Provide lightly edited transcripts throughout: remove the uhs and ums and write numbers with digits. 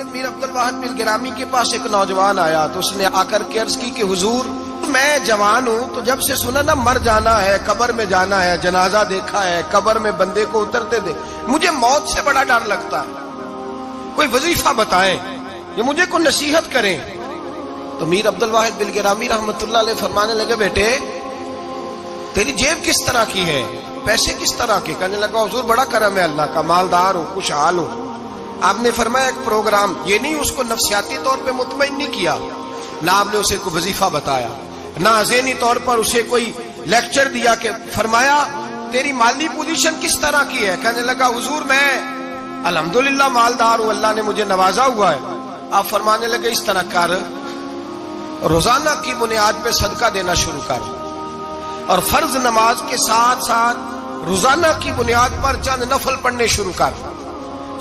سید میر عبد الواحد بن گرامی کے پاس ایک نوجوان آیا تو اس نے آ کر کے عرض کی کہ حضور میں جوان ہوں تو جب سے سنا نا مر جانا ہے، قبر میں جانا ہے، جنازہ دیکھا ہے، قبر میں بندے کو اترتے دے، مجھے موت سے بڑا ڈر لگتا ہے، کوئی وظیفہ بتائیں یہ مجھے کوئی نصیحت کریں۔ تو میر عبد الواحد بن گرامی رحمت اللہ علیہ فرمانے لگے بیٹے تیری جیب کس طرح کی ہے، پیسے کس طرح کے؟ کہنے لگا حضور بڑا کرم ہے اللہ کا، مالدار ہوں، خوشحال ہوں۔ آپ نے فرمایا ایک پروگرام، یہ نہیں اس کو نفسیاتی طور پہ مطمئن نہیں کیا، نہ آپ نے اسے کوئی وظیفہ بتایا، نہ ذہنی طور پر اسے کوئی لیکچر دیا، کہ فرمایا تیری مالی پوزیشن کس طرح کی ہے؟ کہنے لگا حضور میں الحمدللہ مالدار ہوں، اللہ نے مجھے نوازا ہوا ہے۔ آپ فرمانے لگے اس طرح کر، روزانہ کی بنیاد پہ صدقہ دینا شروع کر، اور فرض نماز کے ساتھ ساتھ روزانہ کی بنیاد پر چند نفل پڑھنے شروع کر،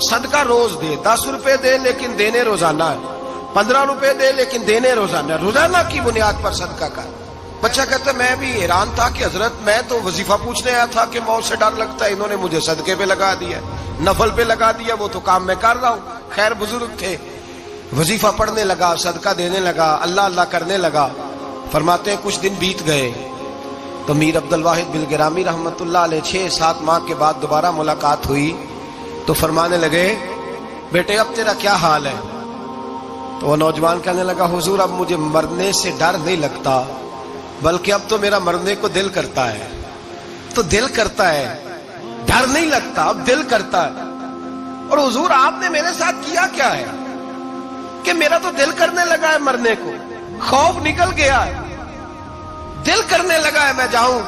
صدقہ روز دے، 10 روپے دے لیکن دینے روزانہ ہے، 15 روپے دے لیکن دینے روزانہ ہے، روزانہ کی بنیاد پر صدقہ کر۔ بچہ کہتا میں بھی حیران تھا کہ حضرت میں تو وظیفہ پوچھنے آیا تھا کہ موت سے ڈر لگتا ہے، انہوں نے مجھے صدقے پہ لگا دیا، نفل پہ لگا دیا، وہ تو کام میں کر رہا ہوں۔ خیر بزرگ تھے، وظیفہ پڑھنے لگا، صدقہ دینے لگا، اللہ اللہ کرنے لگا۔ فرماتے ہیں کچھ دن بیت گئے تو میر عبد الواحد بن گرامی رحمت اللہ علیہ 6-7 ماہ کے بعد دوبارہ ملاقات ہوئی تو فرمانے لگے بیٹے اب تیرا کیا حال ہے؟ تو وہ نوجوان کہنے لگا حضور اب مجھے مرنے سے ڈر نہیں لگتا، بلکہ اب تو میرا مرنے کو دل کرتا ہے، تو دل کرتا ہے، ڈر نہیں لگتا، اب دل کرتا ہے۔ اور حضور آپ نے میرے ساتھ کیا کیا ہے کہ میرا تو دل کرنے لگا ہے مرنے کو، خوف نکل گیا ہے، دل کرنے لگا ہے میں جاؤں۔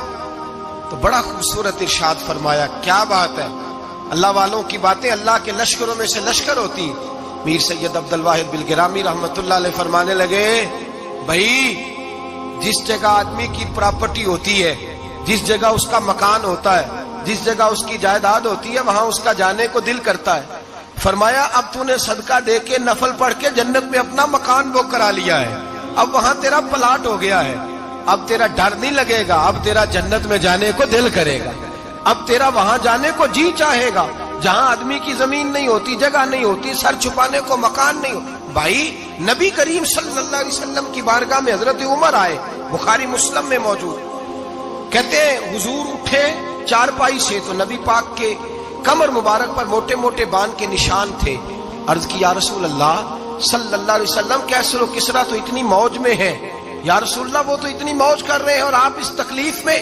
تو بڑا خوبصورت ارشاد فرمایا، کیا بات ہے، اللہ والوں کی باتیں اللہ کے لشکروں میں سے لشکر ہوتی۔ میر سید عبد الواحد بن گرامی رحمت اللہ علیہ فرمانے لگے بھائی جس جگہ آدمی کی پراپرٹی ہوتی ہے، جس جگہ اس کا مکان ہوتا ہے، جس جگہ اس کی جائیداد ہوتی ہے، وہاں اس کا جانے کو دل کرتا ہے۔ فرمایا اب تو نے صدقہ دے کے نفل پڑھ کے جنت میں اپنا مکان بک کرا لیا ہے، اب وہاں تیرا پلاٹ ہو گیا ہے، اب تیرا ڈر نہیں لگے گا، اب تیرا جنت میں جانے کو دل کرے گا، اب تیرا وہاں جانے کو جی چاہے گا جہاں آدمی کی زمین نہیں ہوتی، جگہ نہیں ہوتی، سر چھپانے کو مکان نہیں ہوتا۔ بھائی نبی کریم صلی اللہ علیہ وسلم کی بارگاہ میں حضرت عمر آئے، بخاری مسلم میں موجود، کہتے ہیں حضور اٹھے چارپائی سے تو نبی پاک کے کمر مبارک پر موٹے موٹے بان کے نشان تھے۔ عرض کی یا رسول اللہ صلی اللہ علیہ وسلم کیسر و کسرا تو اتنی موج میں ہے، یا رسول اللہ وہ تو اتنی موج کر رہے ہیں اور آپ اس تکلیف میں۔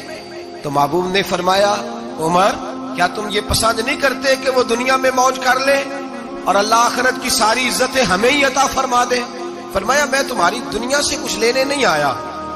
تو محبوب نے فرمایا عمر کیا تم یہ پسند نہیں کرتے کہ وہ دنیا میں موج کر لے اور اللہ آخرت کی ساری عزتیں ہمیں ہی عطا فرما دے؟ فرمایا میں تمہاری دنیا سے کچھ لینے نہیں آیا،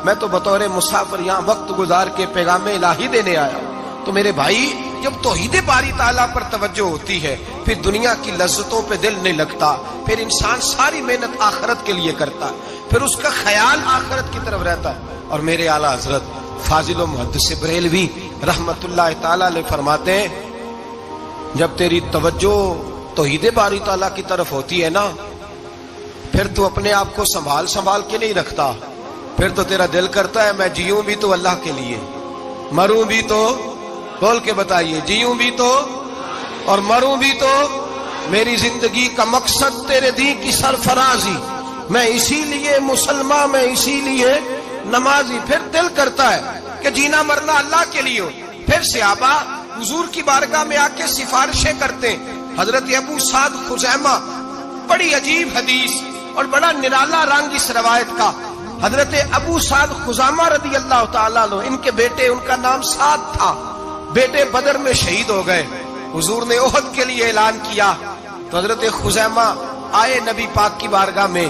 میں تو بطور مسافر یہاں وقت گزار کے پیغام الہی دینے آیا۔ تو میرے بھائی جب توحید باری تعالیٰ پر توجہ ہوتی ہے پھر دنیا کی لذتوں پہ دل نہیں لگتا، پھر انسان ساری محنت آخرت کے لیے کرتا ہے، پھر اس کا خیال آخرت کی طرف رہتا ہے۔ اور میرے اعلیٰ حضرت فاضل و محدث بریلوی رحمت اللہ تعالیٰ علیہ فرماتے ہیں جب تیری توجہ توحید باری تعالیٰ کی طرف ہوتی ہے نا پھر تو اپنے آپ کو سنبھال کے نہیں رکھتا، پھر تو تیرا دل کرتا ہے میں جیوں بھی تو اللہ کے لیے، مروں بھی تو، بول کے بتائیے، جیوں بھی تو اور مروں بھی تو، میری زندگی کا مقصد تیرے دین کی سرفرازی، میں اسی لیے مسلمان، میں اسی لیے نمازی۔ پھر دل کرتا ہے کہ جینا مرنا اللہ کے لیے ہو۔ پھر صحابہ حضور کی بارگاہ میں آ کے سفارشیں کرتے ہیں۔ حضرت ابو سعد خزیمہ، بڑی عجیب حدیث اور بڑا نرالا رنگ اس روایت کا، حضرت ابو سعد خزیمہ رضی اللہ تعالیٰ عنہ، ان کے بیٹے، ان کا نام سعد تھا، بیٹے بدر میں شہید ہو گئے۔ حضور نے احد کے لیے اعلان کیا تو حضرت خزیمہ آئے نبی پاک کی بارگاہ میں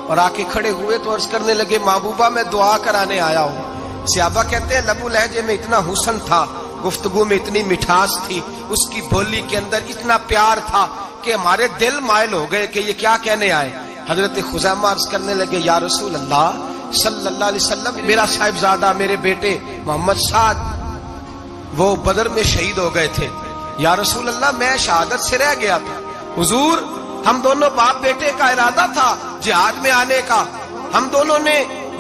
اور آ کے کھڑے ہوئے تو عرض کرنے لگے محبوبہ میں دعا کرانے آیا ہوں۔ صحابہ کہتے ہیں لبو لہجے میں اتنا حسن تھا، گفتگو میں اتنی مٹھاس تھی، اس کی بولی کے اندر اتنا پیار تھا کہ ہمارے دل مائل ہو گئے کہ یہ کیا کہنے آئے۔ حضرت خزیمہ عرض کرنے لگے یا رسول اللہ صلی اللہ علیہ وسلم میرا صاحبزادہ، میرے بیٹے محمد سعد وہ بدر میں شہید ہو گئے تھے، یا رسول اللہ میں شہادت سے رہ گیا تھا، حضور ہم دونوں باپ بیٹے کا ارادہ تھا جہاد میں آنے کا، ہم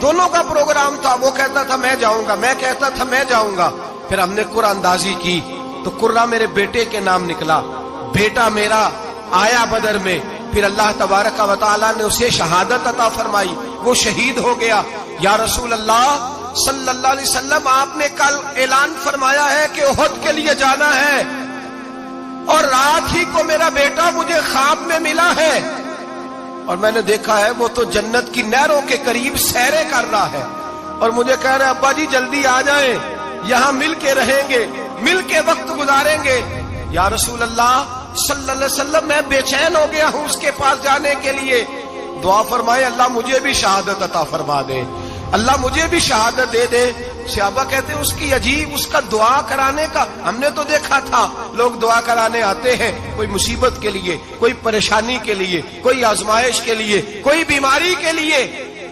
دونوں کا پروگرام تھا، وہ کہتا تھا میں جاؤں گا، میں کہتا تھا میں جاؤں گا۔ پھر ہم نے قرعہ اندازی کی تو قرہ میرے بیٹے کے نام نکلا، بیٹا میرا آیا بدر میں، پھر اللہ تبارک و تعالیٰ نے اسے شہادت عطا فرمائی، وہ شہید ہو گیا۔ یا رسول اللہ صلی اللہ علیہ وسلم، آپ نے کل اعلان فرمایا ہے کہ احد کے لیے جانا ہے، اور رات ہی کو میرا بیٹا مجھے خواب میں ملا ہے، اور میں نے دیکھا ہے وہ تو جنت کی نہروں کے قریب سیریں کر رہا ہے، اور مجھے کہہ رہے ابا جی جلدی آ جائیں، یہاں مل کے رہیں گے، مل کے وقت گزاریں گے۔ یا رسول اللہ صلی اللہ علیہ وسلم، میں بے چین ہو گیا ہوں اس کے پاس جانے کے لیے، دعا فرمائے اللہ مجھے بھی شہادت عطا فرما دے، اللہ مجھے بھی شہادت دے دے۔ صحابہ کہتے ہیں اس کی عجیب، اس کا دعا کرانے کا، ہم نے تو دیکھا تھا لوگ دعا کرانے آتے ہیں کوئی مصیبت کے لیے، کوئی پریشانی کے لیے، کوئی آزمائش کے لیے، کوئی بیماری کے لیے۔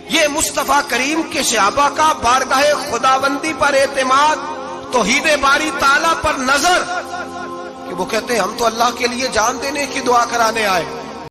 یہ مصطفیٰ کریم کے صحابہ کا بارگاہ خداوندی پر اعتماد، توحید باری تعالیٰ پر نظر، کہ وہ کہتے ہیں ہم تو اللہ کے لیے جان دینے کی دعا کرانے آئے۔